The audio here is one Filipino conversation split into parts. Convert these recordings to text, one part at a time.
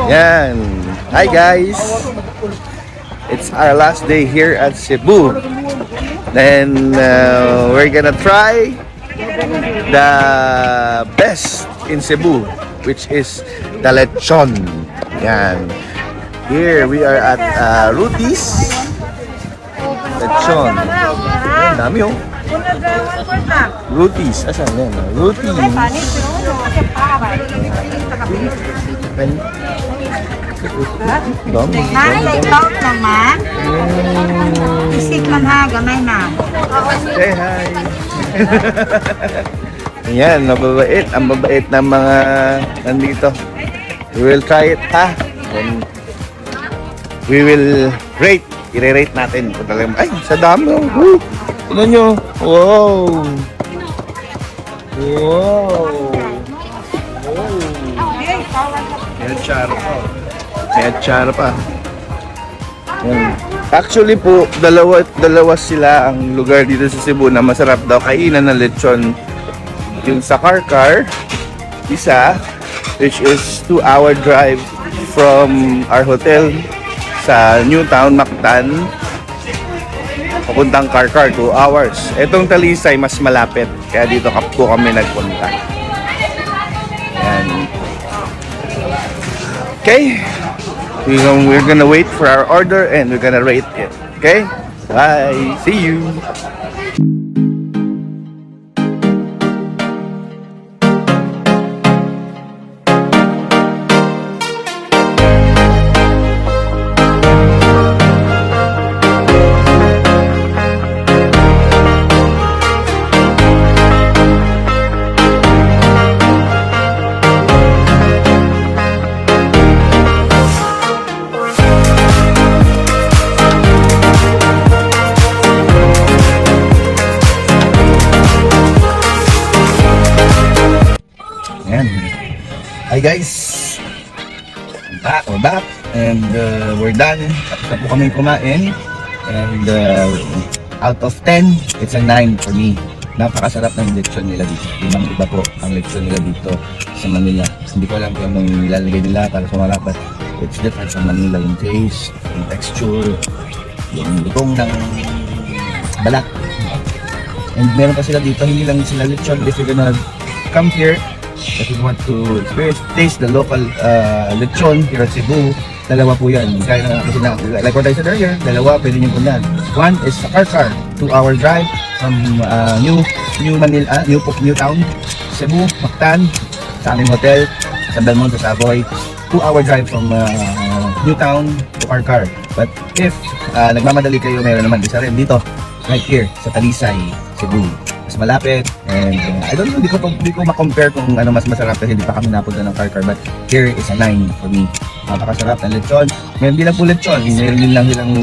Yan. Hi guys. It's our last day here at Cebu. Then we're gonna try the best in Cebu, which is the lechon. Yan. Here we are at Rutis Lechon. Ang dami oh. Rutis. Asan yan? Rutis. May talk naman. Isip man ha, gamay na. Say hi. Yan, mababait. Ang babait ng mga nandito. We will try it ha. And we will rate. I-rate natin kung talagang, ay, sa dami. Oh. Tignan nyo. Wow. Wow. May atsara pa. May atsara pa. Yan. Actually po, dalawa sila ang lugar dito sa Cebu na masarap daw kainan ng lechon. Yung sa Karkar, isa, which is 2-hour drive from our hotel sa New Town, Mactan, papuntang Karkar, 2 hours. Itong Talisay, mas malapit. Kaya dito po kami nagpunta. Yan. Okay. We're gonna wait for our order and we're gonna rate it. Okay? Bye. See you. Hi guys, we're back and we're done. Tapos na po kami kumain and out of 10, it's a 9 for me. Napakasarap ng lechon nila dito. Ibang iba po ang lechon nila dito sa Manila. Hindi ko alam kung anong nilalagay nila para sumarap, but it's different sa Manila. Yung taste, yung texture, yung lutong ng balat. And meron pa sila dito, hindi lang sila lechon. If you're gonna come here, if you want to experience, taste the local lechon here at Cebu, dalawa po yan. Kaya na kasi na, like what I said earlier, dalawa pwede nyo po yan. One is sa Karkar, 2-hour drive from New Manila, New Town, Cebu, Mactan, sa aming hotel, sa Belmont, sa Savoy. 2-hour drive from New Town to Karkar. But if nagmamadali kayo, meron naman isa rin dito, right here, sa Talisay, Cebu. Mas malapit and I don't know, di ko ma-compare kung ano mas masarap kasi hindi pa kami napunta ng Karkar, but here is a 9 for me. Napakasarap ng lechon. Meron din lang po lechon, meron din lang silang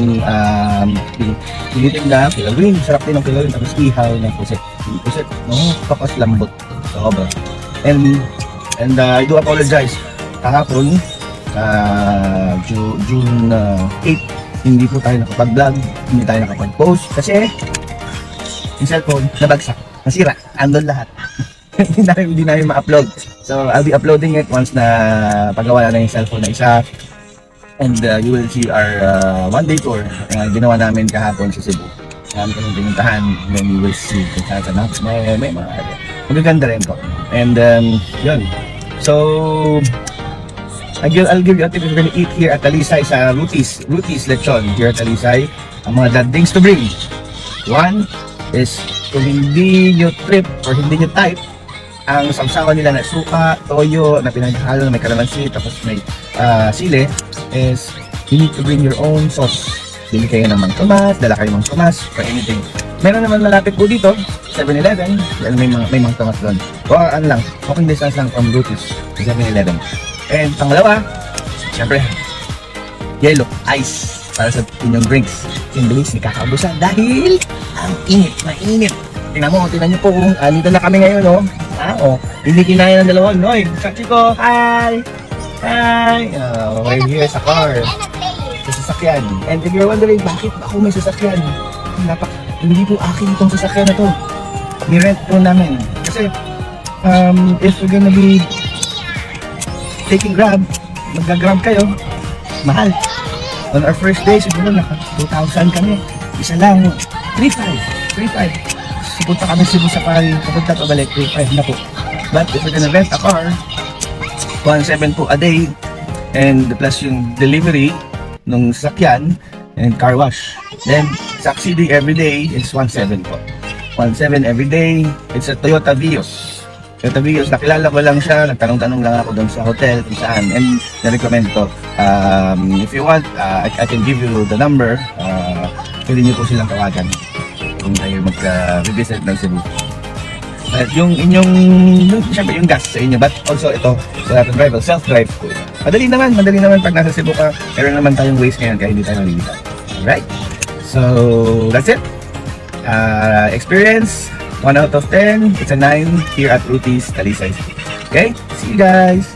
pilitin na kilawin, sarap din ng kilawin, tapos ihaw ng pusit, kapos lambot, sobra. And I do apologize, kahapon June 8, hindi po tayo nakapag-vlog, hindi tayo nakapag-post kasi yung cellphone nabagsak, nasira, andun lahat. hindi namin ma-upload. So I'll be uploading it once na pagawa na yung cellphone na isa. And you will see our one-day tour ginawa namin kahapon sa Cebu. Namin kami pinuntahan, and then you will see kung saan may mga magaganda rin po. And yun. So I'll give you a tip if you're gonna eat here at Talisay sa Rutis Lechon here at Talisay. Ang mga things to bring. One is kung hindi nyo trip or hindi nyo type ang samsawan nila na suka, toyo, na pinaghalo na may kalamansi, tapos may sili, is you need to bring your own sauce. Bili kayo ng mangtomas, dala kayo ng tomas, or anything. Meron naman malapit po dito, 7-Eleven, may mangtomas doon. O ano lang, walking distance lang from Rutis, 7-Eleven. And pangalawa, syempre, yellow, ice, para sa inyong drinks. Yung drinks, hindi kakaubusan dahil ang mainit. Tingnan nyo po kung dito na kami ngayon, no? Hindi kinaya ng dalawang Noy. Kachi ko, hi! We're here sa car. Sa sasakyan. And if you're wondering, bakit ako may sasakyan? Hindi po akin itong sasakyan na to. Ni-rent po namin. Kasi, if we're gonna be taking Grab, mag-grab kayo, mahal. On our first day, siguro naka 2,000 kami. Isa lang, 3,500. So, punta kami Cebu Safari, papunta pabalik, 3,500 na po. But if you're gonna rent a car, 1,700 po a day, and plus yung delivery nung sasakyan and car wash. Then, subsidy every day is 1,700 po. 1,700 every day. It's a Toyota Vios. Toyota Vios, nakilala ko lang siya, nagtanong-tanong lang ako doon sa hotel kung saan, and na-recommend ko. If you want, I can give you the number. Pwede niyo po silang tawagan kung kayo mag-visit ng Cebu. At yung inyong, siyempre yung gas sa inyo, but also ito, sa lahat ng driver, self-drive po. Madali naman pag nasa Cebu ka, meron naman tayong ways ngayon kaya hindi tayo nalilita. Alright? So, that's it. Experience, 1 out of 10, it's a 9 here at Ruthie's Talisay. Okay? See you guys!